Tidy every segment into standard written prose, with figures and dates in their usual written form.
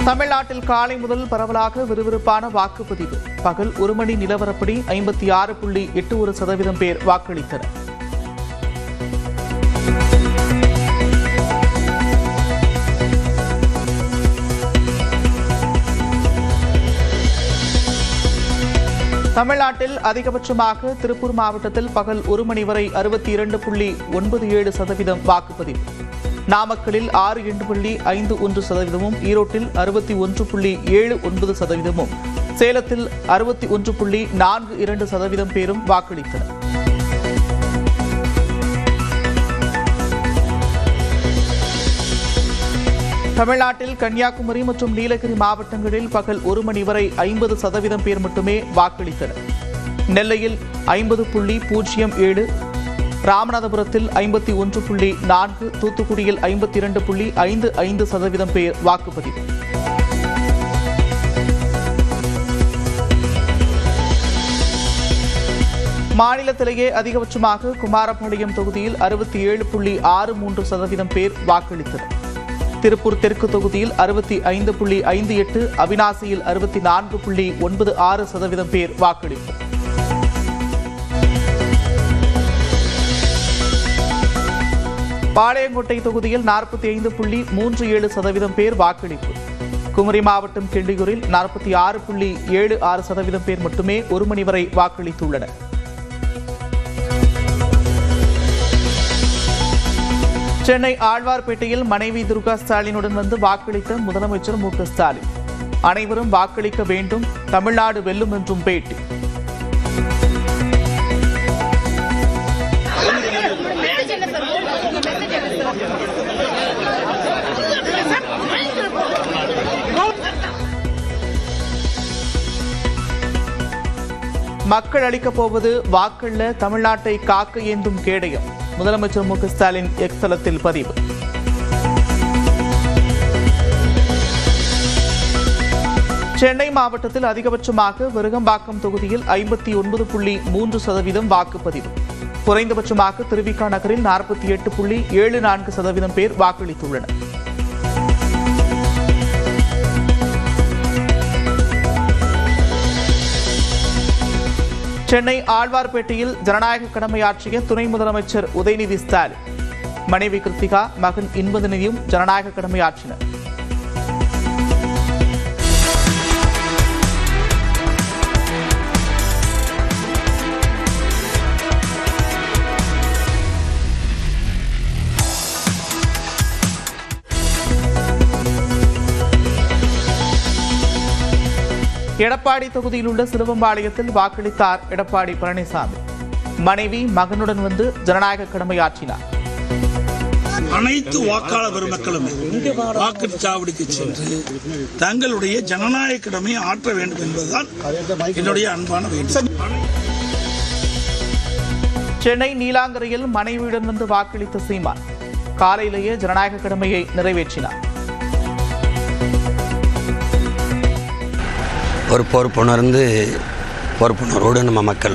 தமிழ்நாட்டில் காலை முதல் பரவலாக விறுவிறுப்பான வாக்குப்பதிவு. பகல் 1 மணி நிலவரப்படி 56.81% பேர் வாக்களித்தனர். தமிழ்நாட்டில் அதிகபட்சமாக திருப்பூர் மாவட்டத்தில் பகல் 1 மணி வரை 62.97% வாக்குப்பதிவு. நாமக்கலில் 6.51%, ஈரோட்டில் 61.79%, சேலத்தில் 61.42% பேரும் வாக்களித்தனர். தமிழ்நாட்டில் கன்னியாகுமரி மற்றும் நீலகிரி மாவட்டங்களில் பகல் 1 மணி வரை 50% பேர் மட்டுமே வாக்களித்தனர். நெல்லையில் 50.07%, ராமநாதபுரத்தில் 51.4%, தூத்துக்குடியில் 52.55% பேர் வாக்குப்பதிவு. மாநிலத்திலேயே அதிகபட்சமாக குமாரபாளையம் தொகுதியில் 67.63% பேர் வாக்களித்தனர். திருப்பூர் தெற்கு தொகுதியில் 65.58%, அவிநாசியில் 64.96% பேர் வாக்களித்தனர். பாளையங்கோட்டை தொகுதியில் 45.37% பேர் வாக்களிப்பு. குமரி மாவட்டம் கிண்டியூரில் 46.76% பேர் மட்டுமே 1 மணி வரை வாக்களித்துள்ளனர். சென்னை ஆழ்வார்பேட்டையில் மனைவி துர்கா ஸ்டாலினுடன் வந்து வாக்களித்த முதலமைச்சர் மு க ஸ்டாலின், அனைவரும் வாக்களிக்க வேண்டும், தமிழ்நாடு வெல்லும் என்றும் பேட்டி. மக்கள் அளிக்கப் போவது வாக்கல்ல, தமிழ்நாட்டை காக்க ஏந்தும் கேடயம். முதலமைச்சர் மு க ஸ்டாலின் எக்ஸ் தளத்தில் பதிவு. சென்னை மாவட்டத்தில் அதிகபட்சமாக விருகம்பாக்கம் தொகுதியில் 59.3% வாக்குப்பதிவு. குறைந்தபட்சமாக திருவிக நகரில் 48.74% பேர் வாக்களித்துள்ளனர். சென்னை ஆழ்வார்பேட்டையில் ஜனநாயக கடமையாற்றிய துணை முதலமைச்சர் உதயநிதி ஸ்டாலின், மனைவி கிருத்திகா, மகன் இன்பநிதியும் ஜனநாயக கடமையாற்றினர். எடப்பாடி தொகுதியில் உள்ள சிலுவம்பாளையத்தில் வாக்களித்தார் எடப்பாடி பழனிசாமி. மனைவி, மகனுடன் வந்து ஜனநாயக கடமையாற்றினார். அனைத்து வாக்காளர் பெருமக்களும் வாக்குச்சாவடிக்கு சென்று தங்களுடைய ஜனநாயக கடமையை ஆற்ற வேண்டும் என்பதுதான் என்னுடைய அன்பான வேண்டுகோள். சென்னை நீலாங்கரையில் மனைவியுடன் வந்து வாக்களித்த சீமான், காலையிலேயே ஜனநாயக கடமையை நிறைவேற்றினார். ஒரு பொறுப்புணர்வோடு நம்ம மக்கள்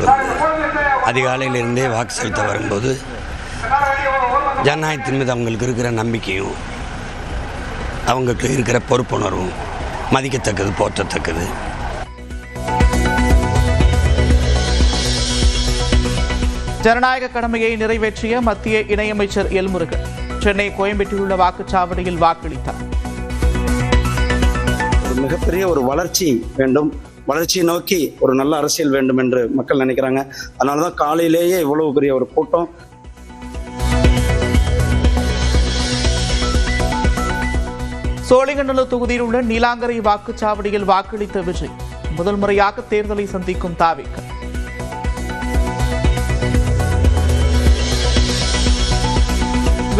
அதிகாலையிலிருந்தே வாக்கு செலுத்த வரும்போது ஜனநாயகத்தின் மீது அவங்களுக்கு இருக்கிற நம்பிக்கையும் அவங்களுக்கு இருக்கிற பொறுப்புணர்வும் மதிக்கத்தக்கது, போற்றத்தக்கது. ஜனநாயக கடமையை நிறைவேற்றிய மத்திய இணையமைச்சர் எல் முருகன் சென்னை கோயம்பேட்டில் உள்ள வாக்குச்சாவடியில் வாக்களித்தார். மிகப்பெரிய ஒரு வளர்ச்சி வேண்டும், வளர்ச்சியை நோக்கி ஒரு நல்ல அரசியல் வேண்டும் என்று மக்கள் நினைக்கிறாங்க. அதனாலதான் காலையிலேயே இவ்வளவு பெரிய ஒரு கூட்டம். சோழிங்கநல்லூர் தொகுதியில் உள்ள நீலாங்கரை வாக்குச்சாவடியில் வாக்களித்த விஜய், முதல் முறையாக தேர்தலை சந்திக்கும் தாவேக.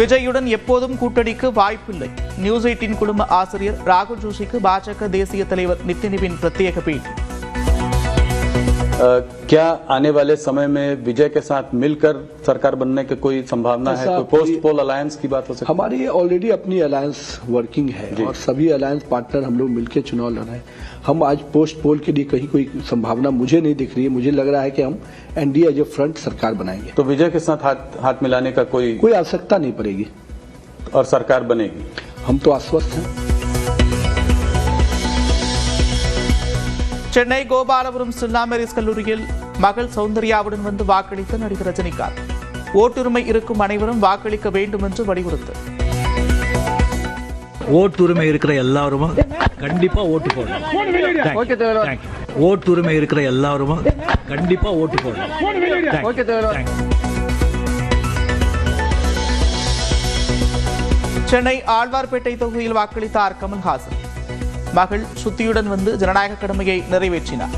விஜயுடன் எப்போதும் கூட்டணிக்கு வாய்ப்பில்லை. நியூஸ் 18 குழும ஆசிரியர் ராகுல் ஜோஷிக்கு பாஜக தேசிய தலைவர் நிதின் பிரத்யேக பேட்டி. क्या आने वाले समय में विजय के साथ मिलकर सरकार बनने की कोई संभावना है? कोई पोस्ट पोल अलायंस की बात हो सकती है? हमारी ऑलरेडी अपनी अलायंस वर्किंग है और सभी अलायंस पार्टनर हम लोग मिलकर चुनाव लड़ रहे हैं. हम आज पोस्ट पोल के लिए कहीं कोई संभावना मुझे नहीं दिख रही है. मुझे लग रहा है कि हम एनडीए एज ए फ्रंट सरकार बनाएंगे. तो विजय के साथ हाथ मिलाने का कोई आवश्यकता नहीं पड़ेगी और सरकार बनेगी. हम तो आश्वस्त हैं. சென்னை கோபாலபுரம் ஸ்டெல்லா மேரிஸ் கல்லூரியில் மகள் சௌந்தர்யாவுடன் வந்து வாக்களித்த நடிகர் ரஜினிகாந்த். ஓட்டுரிமை இருக்கும் அனைவரும் வாக்களிக்க வேண்டும் என்று வலியுறுத்து. ஓட்டுரிமை இருக்கிற எல்லாரும் கண்டிப்பா ஓட்டு போடணும். ஓட்டுரிமை இருக்கிற எல்லாரும் கண்டிப்பா ஓட்டு போடணும். சென்னை ஆழ்வார்பேட்டை தொகுதியில் வாக்களித்தார் கமல்ஹாசன். மகள் சுத்தியுடன் வந்து ஜனநாயக கடமையை நிறைவேற்றினார்.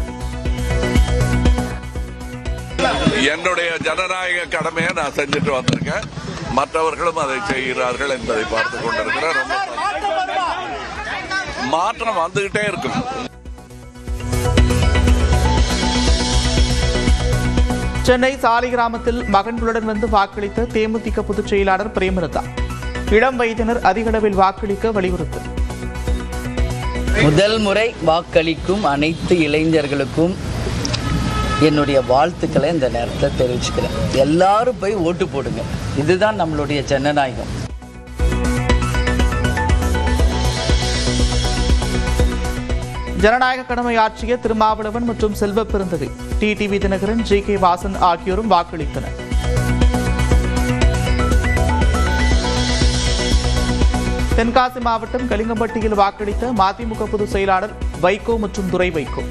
என்னுடைய ஜனநாயக கடமையை நான் செஞ்சுட்டு வந்திருக்கேன். மற்றவர்களும் அதை செய்கிறார்கள் என்பதை பார்த்து கொண்டிருக்கிறேன். மாற்றம் வந்துகிட்டே இருக்கும். சென்னை சாலிகிராமத்தில் மகன்களுடன் வந்து வாக்களித்த தேமுதிக பொதுச் செயலாளர் பிரேமலதா. இளம் வயதினர் அதிக அளவில் வாக்களிக்க வலியுறுத்து. முதல் முறை வாக்களிக்கும் அனைத்து இளைஞர்களுக்கும் என்னுடைய வாழ்த்துக்களை இந்த நேரத்தில் தெரிவிச்சுக்கிறேன். எல்லாரும் போய் ஓட்டு போடுங்க. இதுதான் நம்மளுடைய ஜனநாயகம். ஜனநாயக கடமை ஆற்றிய திருமாவளவன் மற்றும் Selva Perunthagai, TTV Dhinakaran, G K Vasan ஆகியோரும் வாக்களித்தனர். தென்காசி மாவட்டம் கலிங்கம்பட்டியில் வாக்களித்த மதிமுக பொதுச் செயலாளர் வைகோ மற்றும் துரை வைகோ.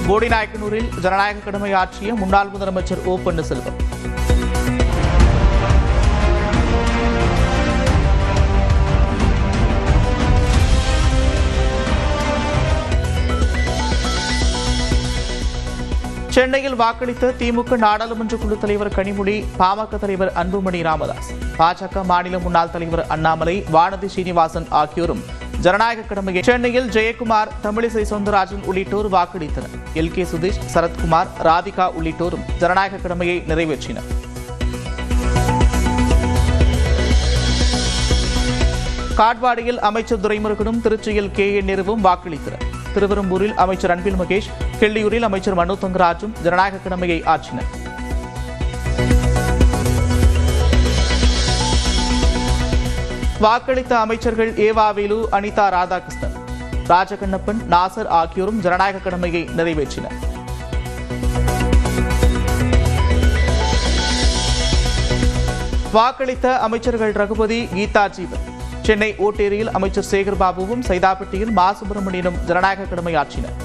போடிநாயக்கனூரில் ஜனநாயக கடமை ஆற்றிய முன்னாள் முதலமைச்சர் ஓ பன்னீர்செல்வம். சென்னையில் வாக்களித்த திமுக நாடாளுமன்ற குழு தலைவர் கனிமொழி, பாமக தலைவர் அன்புமணி ராமதாஸ், பாஜக மாநில முன்னாள் தலைவர் அண்ணாமலை, வானதி சீனிவாசன் ஆகியோரும் ஜனநாயக கடமையை. சென்னையில் ஜெயக்குமார், தமிழிசை சவுந்தரராஜன் உள்ளிட்டோர் வாக்களித்தனர். எல் கே சுதீஷ், சரத்குமார், ராதிகா உள்ளிட்டோரும் ஜனநாயக கடமையை நிறைவேற்றினர். காட்பாடியில் அமைச்சர் துரைமுருகனும், திருச்சியில் கே ஏ நேருவும் வாக்களித்தனர். திருவெரும்பூரில் அமைச்சர் அன்பில் மகேஷ், கிள்ளியூரில் அமைச்சர் மனோ தங்கராஜும் ஜனநாயக கடமையை ஆற்றினர். வாக்களித்த அமைச்சர்கள் ஏவாவேலு, அனிதா ராதாகிருஷ்ணன், ராஜகண்ணப்பன், நாசர் ஆகியோரும் ஜனநாயக கடமையை நிறைவேற்றினர். வாக்களித்த அமைச்சர்கள் ரகுபதி, கீதா ஜீவன், சென்னை ஓட்டேரியில் அமைச்சர் சேகர்பாபுவும், சைதாப்பட்டியில் மா சுப்பிரமணியனும் ஜனநாயக கடமையாற்றினர்.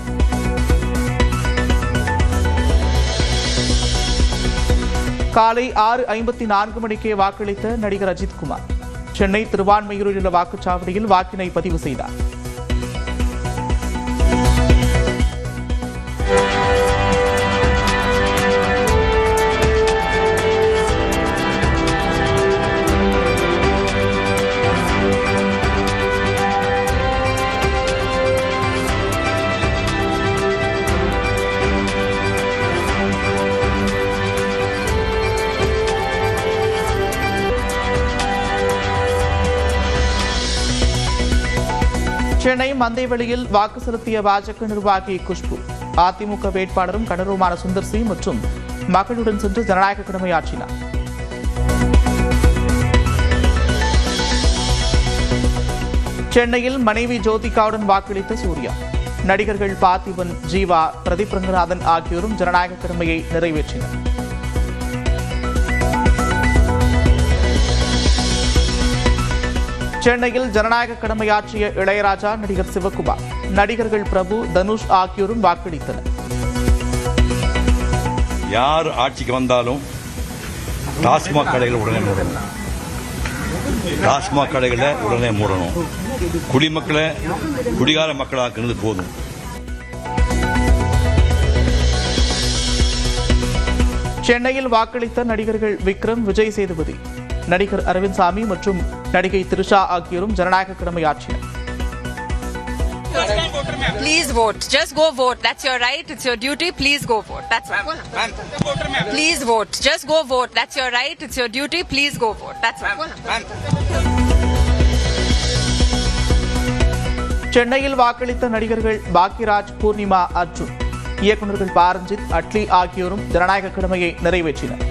காலை 6:54 மணிக்கே வாக்களித்த நடிகர் அஜித்குமார் சென்னை திருவான்மையூரில் உள்ள வாக்குச்சாவடியில் வாக்கினை பதிவு செய்தார். சென்னை மந்தைவெளியில் வாக்கு செலுத்திய பாஜக நிர்வாகி குஷ்பு, அதிமுக வேட்பாளரும் கணவருமான சுந்தர் சி மற்றும் மகளுடன் சென்று ஜனநாயக கடமையாற்றினார். சென்னையில் மனைவி ஜோதிகாவுடன் வாக்களித்த சூர்யா, நடிகர்கள் பார்த்திபன், ஜீவா, பிரதீப் ரங்கநாதன் ஆகியோரும் ஜனநாயக கடமையை நிறைவேற்றினர். சென்னையில் ஜனநாயக கடமையாற்றிய இளையராஜா, நடிகர் சிவகுமார், நடிகர்கள் பிரபு, தனுஷ் ஆகியோரும் வாக்களித்தனர். யார் ஆட்சிக்கு வந்தாலும் டாஸ்மாக் கடைகளை உடனே மூடணும். டாஸ்மாக் கடைகளை உடனே மூடணும். குடிமக்களை குடிகார மக்களாக்குறது போதும். சென்னையில் வாக்களித்த நடிகர்கள் விக்ரம், விஜய் சேதுபதி, நடிகர் அரவிந்த் சாமி மற்றும் நடிகை திரிஷா ஆகியோரும் ஜனநாயக கடமையாற்றினர். Please vote. Just go vote. That's your right. It's your duty. Please go vote. That's all. Please vote. Just go vote. That's your right. It's your duty. Please go vote. That's all. சென்னையில் வாக்களித்த நடிகர்கள் பாக்யராஜ், பூர்ணிமா, அர்ஜுன், இயக்குநர்கள் பாரஞ்சித், அட்லி ஆகியோரும் ஜனநாயக கடமையை நிறைவேற்றினர்.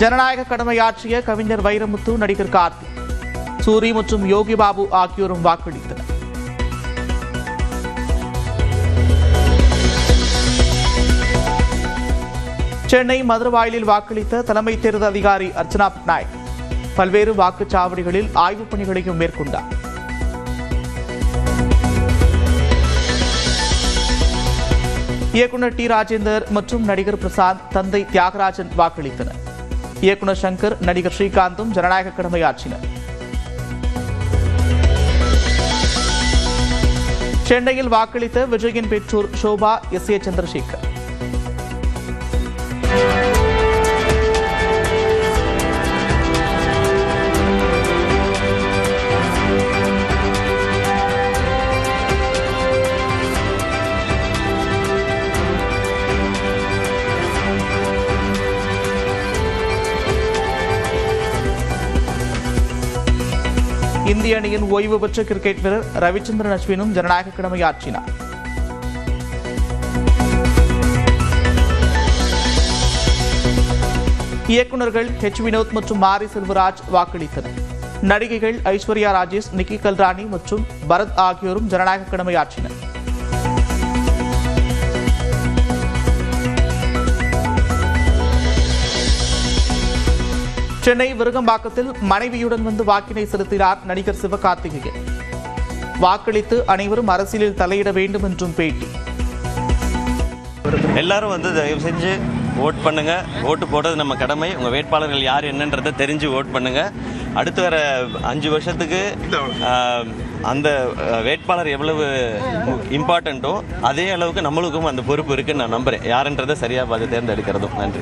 ஜனநாயக கடமையாற்றிய கவிஞர் வைரமுத்து, நடிகர் கார்த்தி, சூரி மற்றும் யோகி பாபு ஆகியோரும் வாக்களித்தனர். சென்னை மதுரவாயலில் வாக்களித்த தலைமை தேர்தல் அதிகாரி அர்ச்சனா பட்நாயக் பல்வேறு வாக்குச்சாவடிகளில் ஆய்வுப் பணிகளையும் மேற்கொண்டார். இயக்குநர் டி ராஜேந்தர் மற்றும் நடிகர் பிரசாந்த், தந்தை தியாகராஜன் வாக்களித்தனர். இயக்குநர் சங்கர், நடிகர் ஸ்ரீகாந்தும் ஜனநாயக கடமையாற்றினர். சென்னையில் வாக்களித்த விஜயின் பெற்றோர் ஷோபா, எஸ். ஏ. சந்திரசேகர். இந்திய அணியின் ஓய்வு பெற்ற கிரிக்கெட் வீரர் ரவிச்சந்திரன் அஸ்வினும் ஜனநாயக கடமையாற்றினார். இயக்குநர்கள் ஹெச். வினோத் மற்றும் மாரி செல்வராஜ் வாக்களித்தனர். நடிகைகள் ஐஸ்வர்யா ராஜேஷ், நிக்கி கல்ராணி மற்றும் பரத் ஆகியோரும் ஜனநாயக கடமையாற்றினர். சென்னை விருகம்பாக்கத்தில் மனைவியுடன் வந்து வாக்கினை செலுத்தினார் நடிகர் சிவகார்த்திகேயன். வாக்களித்து அனைவரும் அரசியலில் தலையிட வேண்டும் என்றும் பேட்டி. எல்லாரும் வந்து தயவு செஞ்சு ஓட் பண்ணுங்க. ஓட்டு போடுறது நம்ம கடமை. உங்க வேட்பாளர்கள் யார் என்னன்றதை தெரிஞ்சு ஓட் பண்ணுங்க. அடுத்து வர 5 வருஷத்துக்கு அந்த வேட்பாளர் எவ்வளவு இம்பார்ட்டண்ட்டோ அதே அளவுக்கு நம்மளுக்கும் அந்த பொறுப்பு இருக்குன்னு நான் நம்புறேன். யாருன்றதை சரியா பார்த்து தேர்ந்தெடுக்கிறதும். நன்றி.